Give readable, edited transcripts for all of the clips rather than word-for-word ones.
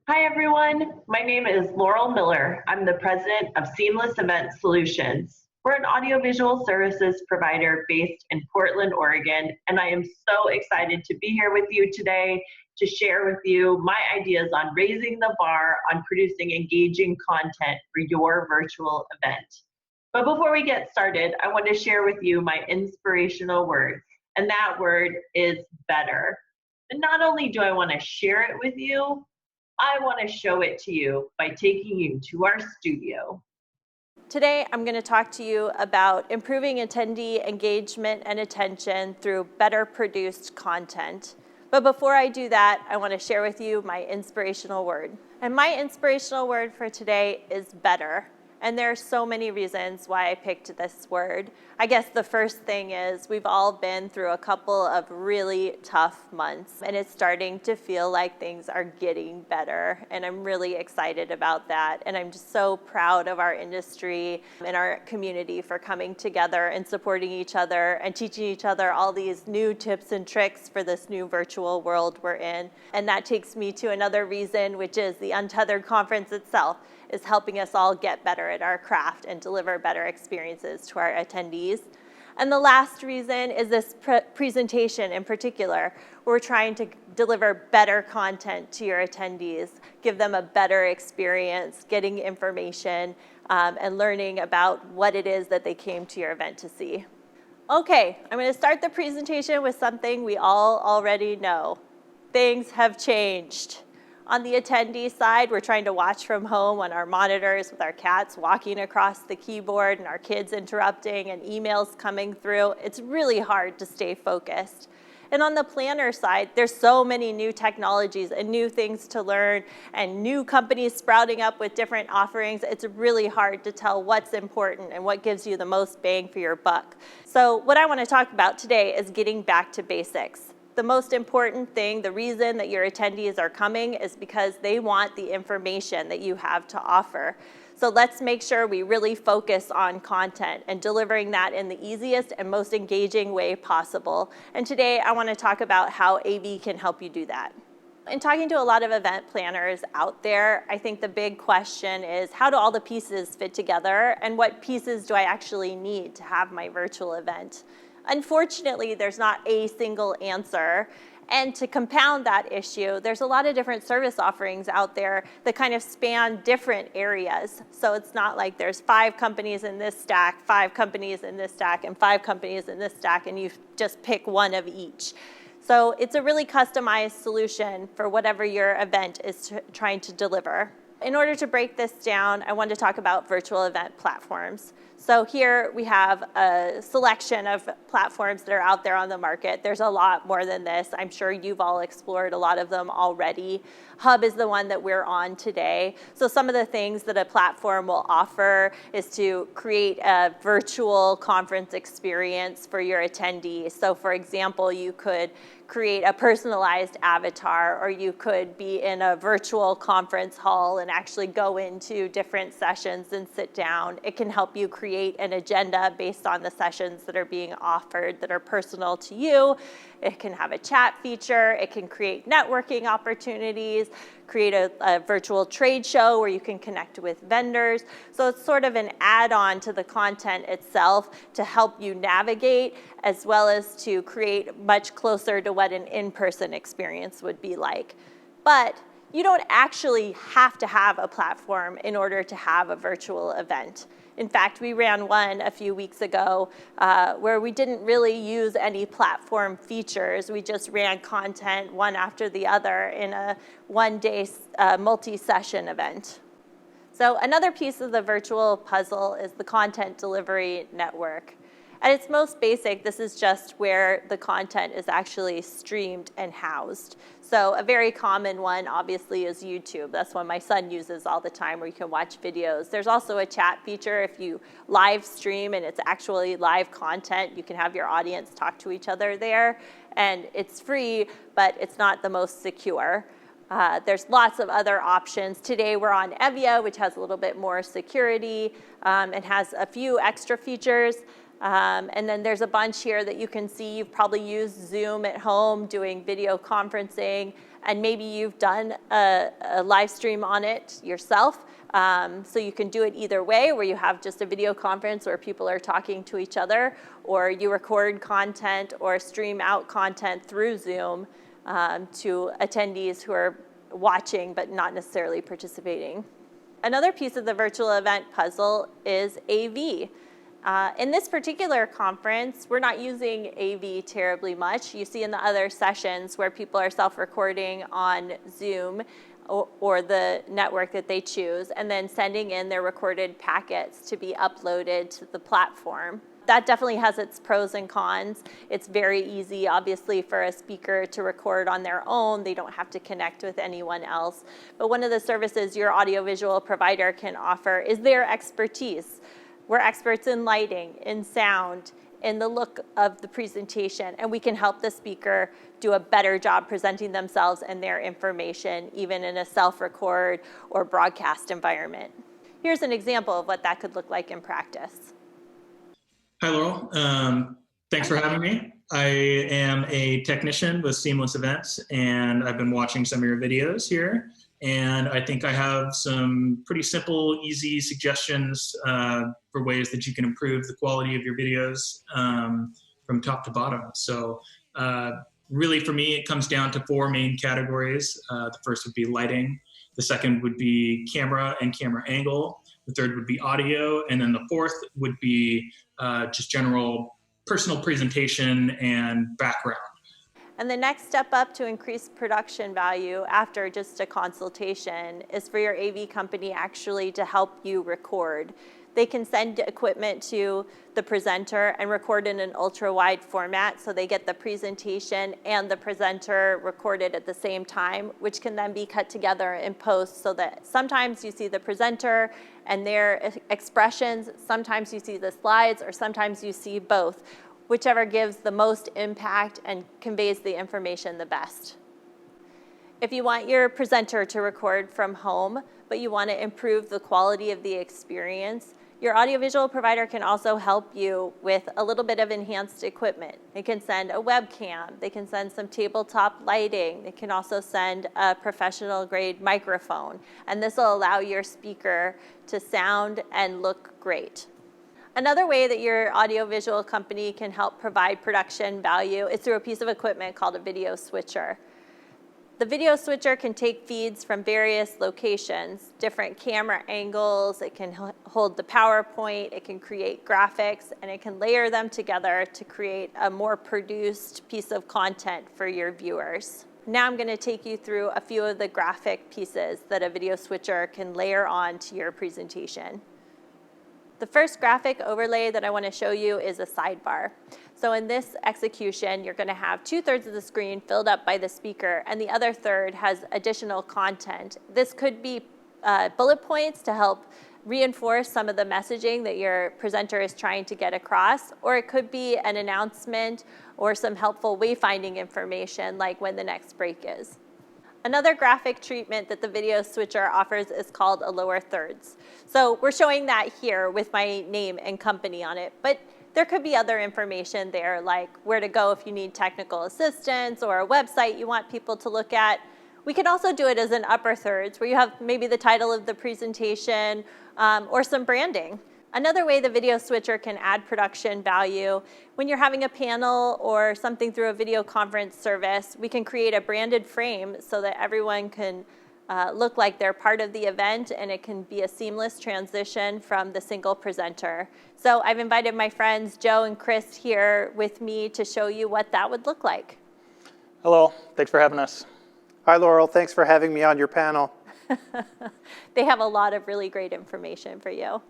Hi everyone, my name is Laurel Miller. I'm the president of Seamless Event Solutions. We're an audiovisual services provider based in Portland, Oregon, and I am so excited to be here with you today to share with you my ideas on raising the bar on producing engaging content for your virtual event. But before we get started, I want to share with you my inspirational word, and that word is better. And not only do I want to share it with you, I want to show it to you by taking you to our studio. Today, I'm going to talk to you about improving attendee engagement and attention through better produced content. But before I do that, I want to share with you my inspirational word. And my inspirational word for today is better. And there are so many reasons why I picked this word. I guess the first thing is we've all been through a couple of really tough months, and it's starting to feel like things are getting better. And I'm really excited about that. And I'm just so proud of our industry and our community for coming together and supporting each other and teaching each other all these new tips and tricks for this new virtual world we're in. And that takes me to another reason, which is the Untethered Conference itself is helping us all get better at our craft and deliver better experiences to our attendees. And the last reason is this presentation in particular. We're trying to deliver better content to your attendees, give them a better experience, getting information and learning about what it is that they came to your event to see. Okay, I'm going to start the presentation with something we all already know. Things have changed. On the attendee side, we're trying to watch from home on our monitors with our cats walking across the keyboard and our kids interrupting and emails coming through. It's really hard to stay focused. And on the planner side, there's so many new technologies and new things to learn and new companies sprouting up with different offerings. It's really hard to tell what's important and what gives you the most bang for your buck. So what I want to talk about today is getting back to basics. The most important thing, the reason that your attendees are coming is because they want the information that you have to offer. So let's make sure we really focus on content and delivering that in the easiest and most engaging way possible. And today I want to talk about how AV can help you do that. In talking to a lot of event planners out there, I think the big question is how do all the pieces fit together and what pieces do I actually need to have my virtual event? Unfortunately, there's not a single answer. And to compound that issue, there's a lot of different service offerings out there that kind of span different areas. So it's not like there's 5 companies in this stack, 5 companies in this stack, and 5 companies in this stack, and you just pick one of each. So it's a really customized solution for whatever your event is trying to deliver. In order to break this down, I want to talk about virtual event platforms. So here we have a selection of platforms that are out there on the market. There's a lot more than this. I'm sure you've all explored a lot of them already. Hub is the one that we're on today. So some of the things that a platform will offer is to create a virtual conference experience for your attendees. So for example, you could create a personalized avatar, or you could be in a virtual conference hall and actually go into different sessions and sit down. It can help you create an agenda based on the sessions that are being offered that are personal to you. It can have a chat feature. It can create networking opportunities, create a virtual trade show where you can connect with vendors. So it's sort of an add-on to the content itself to help you navigate, as well as to create much closer to what an in-person experience would be like. But you don't actually have to have a platform in order to have a virtual event. In fact, we ran one a few weeks ago where we didn't really use any platform features. We just ran content one after the other in a one-day multi-session event. So another piece of the virtual puzzle is the content delivery network. At its most basic, this is just where the content is actually streamed and housed. So a very common one, obviously, is YouTube. That's one my son uses all the time, where you can watch videos. There's also a chat feature. If you live stream and it's actually live content, you can have your audience talk to each other there. And it's free, but it's not the most secure. There's lots of other options. Today we're on Evia, which has a little bit more security and has a few extra features. And then there's a bunch here that you can see. You've probably used Zoom at home doing video conferencing. and maybe you've done a live stream on it yourself. So you can do it either way, where you have just a video conference where people are talking to each other, or you record content or stream out content through Zoom to attendees who are watching but not necessarily participating. Another piece of the virtual event puzzle is AV. In this particular conference, we're not using AV terribly much. You see in the other sessions where people are self-recording on Zoom or the network that they choose, and then sending in their recorded packets to be uploaded to the platform. That definitely has its pros and cons. It's very easy, obviously, for a speaker to record on their own. They don't have to connect with anyone else. But one of the services your audiovisual provider can offer is their expertise. We're experts in lighting, in sound, in the look of the presentation, and we can help the speaker do a better job presenting themselves and their information, even in a self-record or broadcast environment. Here's an example of what that could look like in practice. Hi, Laurel. Thanks for having me. I am a technician with Seamless Events, and I've been watching some of your videos here. And I think I have some pretty simple, easy suggestions for ways that you can improve the quality of your videos from top to bottom. So really, for me, it comes down to 4 main categories. The first would be lighting. The second would be camera and camera angle. The third would be audio. And then the fourth would be just general personal presentation and background. And the next step up to increase production value after just a consultation is for your AV company actually to help you record. They can send equipment to the presenter and record in an ultra-wide format, so they get the presentation and the presenter recorded at the same time, which can then be cut together in post, so that sometimes you see the presenter and their expressions, sometimes you see the slides, or sometimes you see both, whichever gives the most impact and conveys the information the best. If you want your presenter to record from home, but you want to improve the quality of the experience, your audiovisual provider can also help you with a little bit of enhanced equipment. They can send a webcam, they can send some tabletop lighting, they can also send a professional grade microphone, and this will allow your speaker to sound and look great. Another way that your audiovisual company can help provide production value is through a piece of equipment called a video switcher. The video switcher can take feeds from various locations, different camera angles, it can hold the PowerPoint, it can create graphics, and it can layer them together to create a more produced piece of content for your viewers. Now I'm going to take you through a few of the graphic pieces that a video switcher can layer on to your presentation. The first graphic overlay that I want to show you is a sidebar. So in this execution, you're going to have 2/3 of the screen filled up by the speaker, and the other third has additional content. This could be bullet points to help reinforce some of the messaging that your presenter is trying to get across, or it could be an announcement or some helpful wayfinding information, like when the next break is. Another graphic treatment that the video switcher offers is called a lower thirds. So we're showing that here with my name and company on it, but there could be other information there, like where to go if you need technical assistance or a website you want people to look at. We can also do it as an upper thirds, where you have maybe the title of the presentation or some branding. Another way the video switcher can add production value, when you're having a panel or something through a video conference service, we can create a branded frame so that everyone can look like they're part of the event, and it can be a seamless transition from the single presenter. So I've invited my friends Joe and Chris here with me to show you what that would look like. Hello, thanks for having us. Hi, Laurel. Thanks for having me on your panel. They have a lot of really great information for you.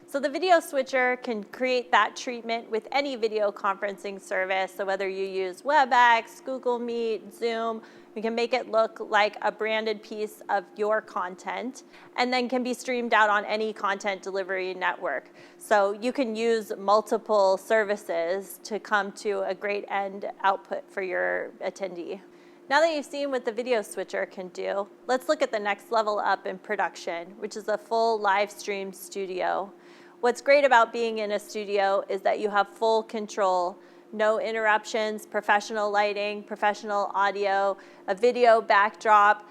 So the video switcher can create that treatment with any video conferencing service. So whether you use WebEx, Google Meet, Zoom, we can make it look like a branded piece of your content, and then can be streamed out on any content delivery network. So you can use multiple services to come to a great end output for your attendee. Now that you've seen what the video switcher can do, let's look at the next level up in production, which is a full Livestream Studio. What's great about being in a studio is that you have full control. no interruptions, professional lighting, professional audio, a video backdrop,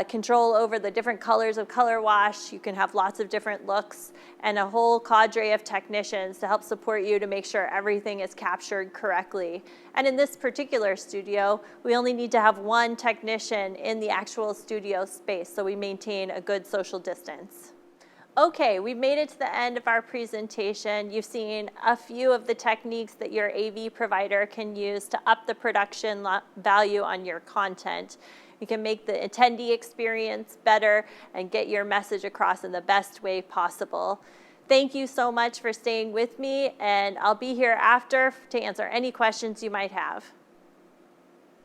control over the different colors of color wash. You can have lots of different looks, and a whole cadre of technicians to help support you to make sure everything is captured correctly. And in this particular studio, we only need to have one technician in the actual studio space, so we maintain a good social distance. Okay, we've made it to the end of our presentation. You've seen a few of the techniques that your AV provider can use to up the production value on your content. You can make the attendee experience better and get your message across in the best way possible. Thank you so much for staying with me, and I'll be here after to answer any questions you might have.